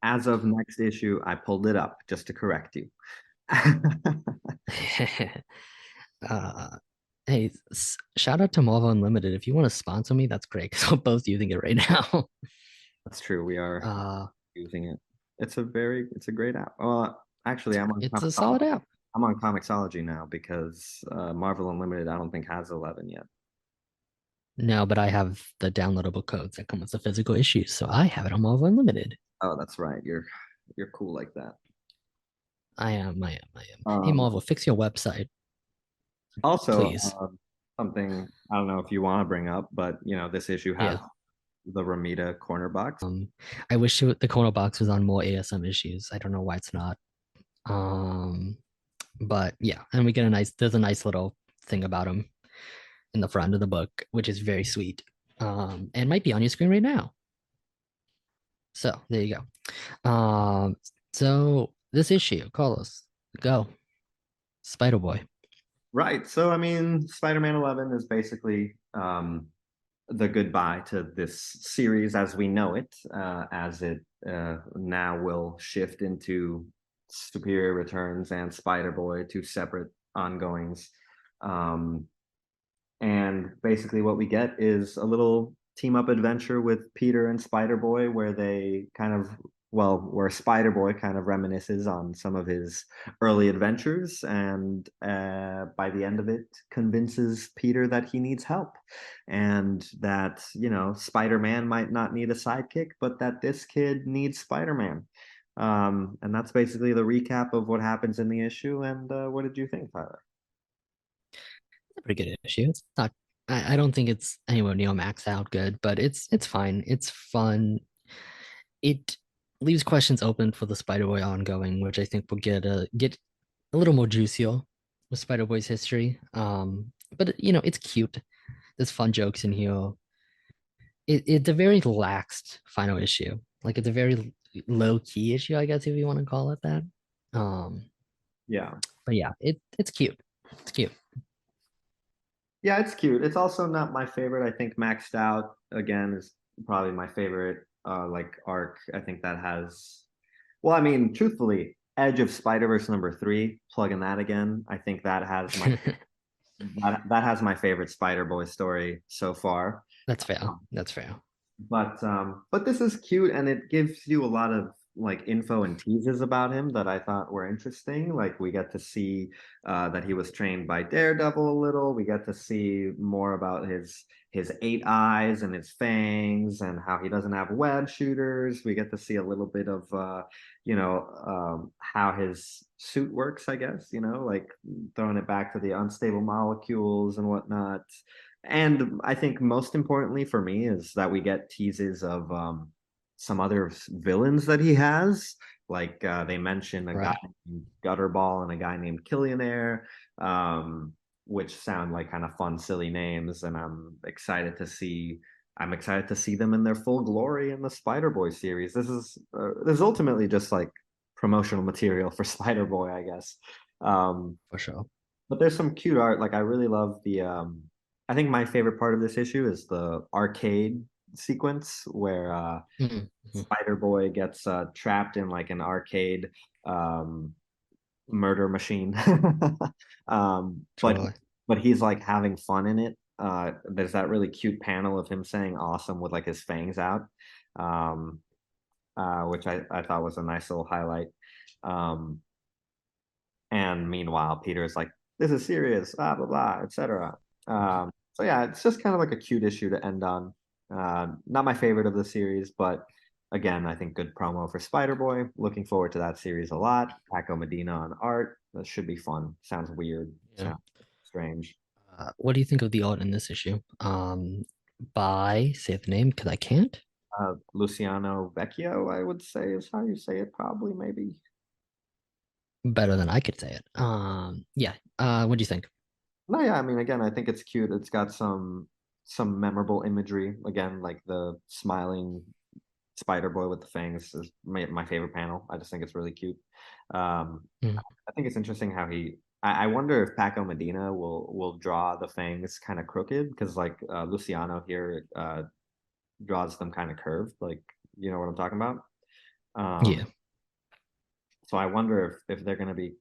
As of next issue, I pulled it up just to correct you. uh, hey, shout out to Marvel Unlimited. If you want to sponsor me, that's great because I'm both using it right now. That's true. We are uh, using it. It's a great app. Well, actually, it's a solid app. I'm on Comixology now because Marvel Unlimited I don't think has 11 yet. No, but I have the downloadable codes that come with the physical issues, so I have it on Marvel Unlimited. Oh, that's right. You're cool like that. I am. Hey, Um, Marvel, fix your website, Also, please. something I don't know if you want to bring up, but this issue has Yeah. the Ramita corner box. Um, I wish the corner box was on more ASM issues. I don't know why it's not. Um, but yeah, and we get there's a nice little thing about him in the front of the book, which is very sweet. And might be on your screen right now. So there you go. So this issue, Carlos, go. Spider Boy. Right. So I mean, Spider-Man 11 is basically the goodbye to this series as we know it, as it now will shift into Superior Returns and Spider-Boy, two separate ongoings. Um, And basically, what we get is a little team up adventure with Peter and Spider Boy, where they kind of, well, where Spider Boy kind of reminisces on some of his early adventures, and by the end of it, convinces Peter that he needs help, and that Spider Man might not need a sidekick, but that this kid needs Spider Man. And that's basically the recap of what happens in the issue. And what did you think, Tyler? It's a pretty good issue. It's not. I don't think it's anywhere near max out good, but it's fine. It's fun. It leaves questions open for the Spider Boy ongoing, which I think will get a little more juicier with Spider Boy's history. But it's cute. There's fun jokes in here. It's a very laxed final issue. Like it's a very low key issue, I guess if you want to call it that. Um, Yeah. but yeah, it's cute. It's cute. Yeah, it's cute. It's also not my favorite. I think Maxed Out again is probably my favorite like arc. I think that has well, I mean, truthfully, Edge of Spider-Verse #3, plugging that again. I think that has my favorite Spider-Boy story so far. That's fair. That's fair. But this is cute and it gives you a lot of like info and teases about him that I thought were interesting. Like we get to see that he was trained by Daredevil a little. We get to see more about his 8 eyes and his fangs and how he doesn't have web shooters. We get to see a little bit of how his suit works, I guess, like throwing it back to the unstable molecules and whatnot. And I think most importantly for me is that we get teases of some other villains that he has. Like they mention a guy Right. named Gutterball and a guy named Killionaire, which sound like kind of fun, silly names. And I'm excited to see them in their full glory in the Spider Boy series. This is ultimately just like promotional material for Spider Boy, I guess. Um, For sure. but there's some cute art. Like I really love the I think my favorite part of this issue is the arcade sequence where Mm-hmm. Spider Boy gets trapped in like an arcade um murder machine. um but Totally. but he's like having fun in it. There's that really cute panel of him saying awesome with like his fangs out. Um which I thought was a nice little highlight. Um And meanwhile, Peter's like, "This is serious, blah blah blah, etc." So yeah, it's just kind of like a cute issue to end on. Not my favorite of the series, but again, I think good promo for Spider Boy. Looking forward to that series a lot. Paco Medina on art. That should be fun. Sounds weird. Yeah. Sounds strange. What do you think of the art in this issue? By say the name because I can't. Luciano Vecchio, I would say, is how you say it. Probably, maybe. better than I could say it. Yeah. What do you think? No, yeah, I mean, again, I think it's cute. It's got some memorable imagery. Again, like the smiling Spider Boy with the fangs is my favorite panel. I just think it's really cute. Um, Mm, I think it's interesting how I wonder if Paco Medina will draw the fangs kind of crooked because like Luciano here draws them kind of curved, like you know what I'm talking about. Um, yeah. so I wonder if they're going to be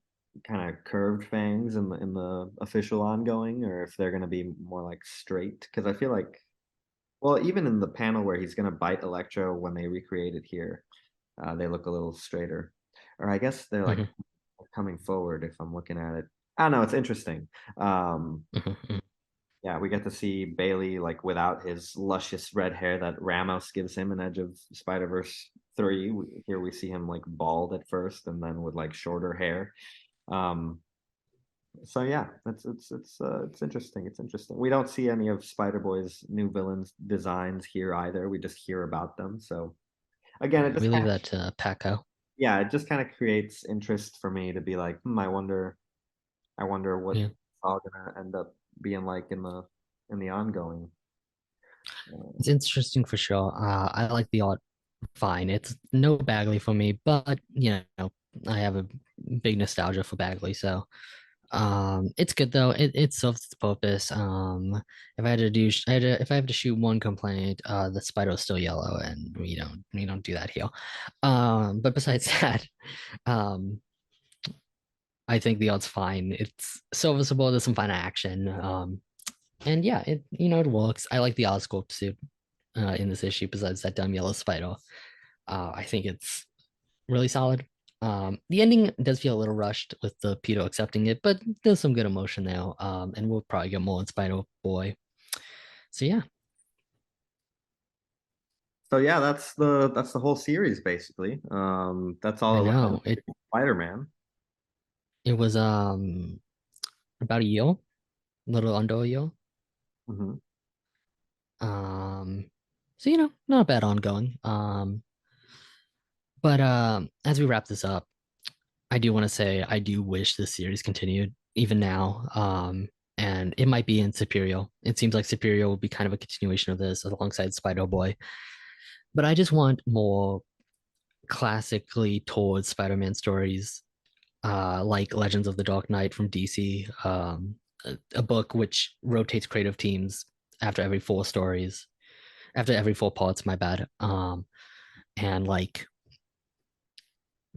kind of curved fangs in the official ongoing, or if they're going to be more like straight. Because I feel like, well, even in the panel where he's going to bite Electro when they recreate it here, they look a little straighter. Or I guess they're like Hmm. coming forward if I'm looking at it. I don't know. It's interesting. Um, Hmm. yeah, we get to see Bailey like without his luscious red hair that Ramos gives him in Edge of Spider-Verse 3. Here we see him like bald at first and then with like shorter hair. Um, so yeah, it's interesting. It's interesting. We don't see any of Spider-Boy's new villains designs here either. We just hear about them. So again, it Yeah, just we kind leave of that to Paco. yeah, it just kind of creates interest for me to be like, I wonder what Yeah. it's all gonna end up being like in the ongoing. It's interesting for sure. I like the art fine. It's no Bagley for me, but I have a big nostalgia for Bagley, so it's good though. It serves its purpose. If I had to do, if I have to shoot one complaint, the Spider's still yellow, and we don't do that here. But besides that, um, I think the art's fine. It's serviceable. There's some fun action. And yeah, it works. I like the Oscorp suit in this issue. Besides that dumb yellow spider, I think it's really solid. The ending does feel a little rushed with the Peter accepting it, but there's some good emotion there. And we'll probably get more in Spider Boy. So yeah, So yeah, that's the whole series basically. That's I all it was. know Spider-Man. it was about a year, a little under a year. Hmm. Um, so not bad ongoing. But as we wrap this up, I do want to say I do wish this series continued even now. And it might be in Superior. It seems like Superior will be kind of a continuation of this alongside Spider Boy. But I just want more classically told Spider-Man stories, like Legends of the Dark Knight from DC, a book which rotates creative teams after every four stories, after every four parts. My bad. And like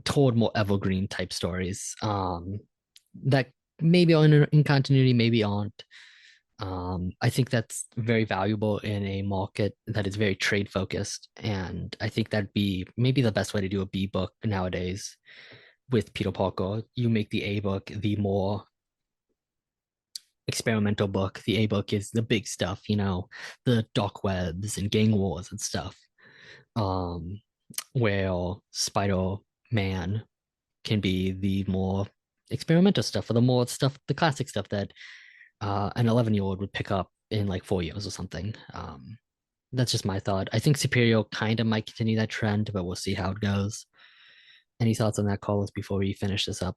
told more evergreen type stories. That maybe are in continuity, maybe aren't. I think that's very valuable in a market that is very trade focused, and I think that'd be maybe the best way to do a B book nowadays with Peter Parker. You make the A book the more experimental book. The A book is the big stuff, the dark webs and gang wars and stuff. Um, where Spider Man can be the more experimental stuff, or the more stuff, the classic stuff that an 11-year-old would pick up in like 4 years or something. That's just my thought. I think Superior kind of might continue that trend, but we'll see how it goes. Any thoughts on that, Carlos, before we finish this up?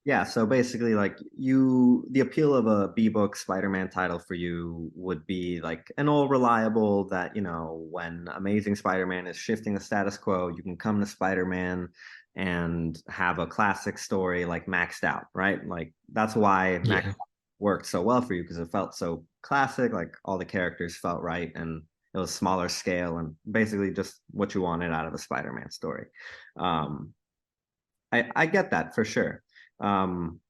Yeah, so basically, like the appeal of a B-book Spider-Man title for you would be like an all reliable that, when Amazing Spider-Man is shifting the status quo, you can come to Spider-Man and have a classic story like maxed out, right? Like that's why Max Yeah, worked so well for you because it felt so classic, like all the characters felt right and it was smaller scale and basically just what you wanted out of a Spider-Man story. Um, I get that for sure. Um,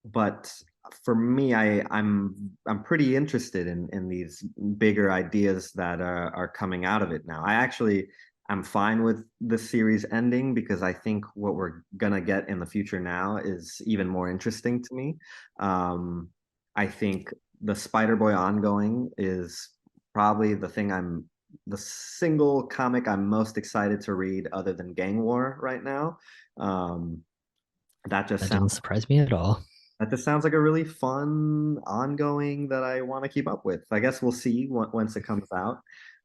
but for me, I'm pretty interested in these bigger ideas that are coming out of it now. I actually am fine with the series ending because I think what we're gonna get in the future now is even more interesting to me. Um, I think the Spider-Boy ongoing is probably the single comic I'm most excited to read other than Gang War right now. Um, that just that sounds doesn't surprise me at all. that just sounds like a really fun ongoing that I want to keep up with. I guess we'll see once it comes out.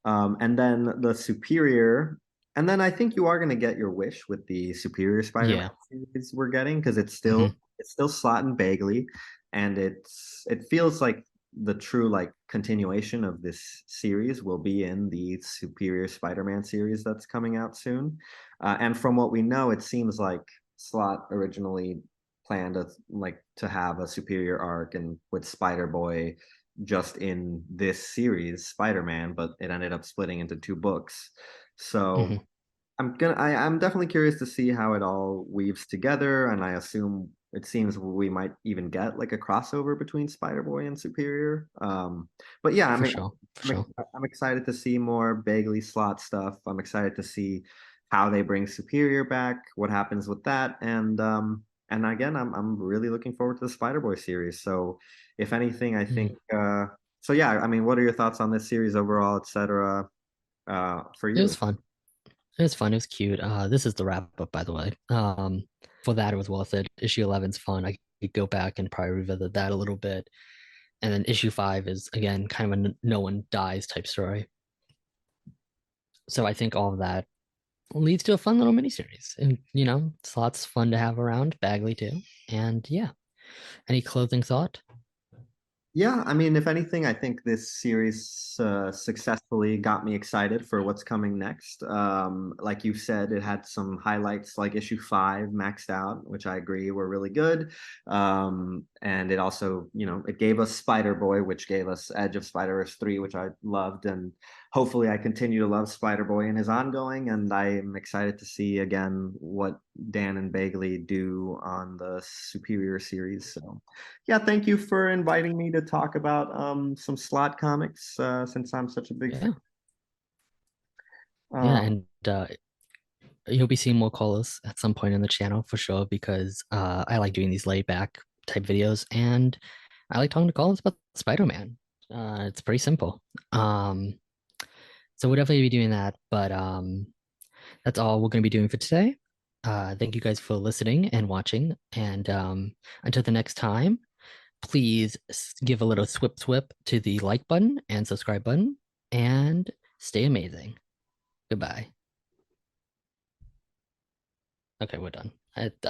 And then the Superior, And then I think you are going to get your wish with the Superior Spider-Man Yeah. series we're getting because Hmm. it's still Slott and Bagley, and it feels like the true like continuation of this series will be in the Superior Spider-Man series that's coming out soon. And from what we know, it seems like Slott originally planned to have a Superior arc and with Spider-Boy just in this series, Spider-Man, but it ended up splitting into two books. So Hmm. I'm definitely curious to see how it all weaves together, and I assume it seems we might even get like a crossover between Spider-Boy and Superior. But yeah, For sure. For I'm, sure. I'm excited to see more Bagley slot stuff. I'm excited to see how they bring Superior back, what happens with that, and again, I'm really looking forward to the Spider-Boy series. So, if anything, I think Mm. so. Yeah, I mean, what are your thoughts on this series overall, etc. For It was you? fun. It was fun. It was cute. This is the wrap up, by the way. For that, it was worth it. Issue 11's fun. I could go back and probably revisit that a little bit. And then issue 5 is, again, kind of a no one dies type story. So I think all of that leads to a fun little miniseries. And, slots fun to have around, Bagley too. And yeah, any closing thought? Yeah, I mean, if anything, I think this series successfully got me excited for what's coming next. Like you said, it had some highlights like issue 5 maxed out, which I agree were really good. And it also, it gave us Spider Boy, which gave us Edge of Spider-Verse 3, which I loved. And hopefully I continue to love Spider Boy in his ongoing. And I'm excited to see again what Dan and Bagley do on the Superior series. So yeah, thank you for inviting me to talk about some slot comics since I'm such a big fan. Yeah. Yeah. Um, And you'll be seeing more calls at some point in the channel for sure because I like doing these laid back type videos and I like talking to callers about Spider-Man. It's pretty simple. Um, so we'll definitely be doing that, but that's all we're going to be doing for today. Thank you guys for listening and watching. And until the next time, please give a little swip to the like button and subscribe button and stay amazing. Goodbye. Okay, we're done.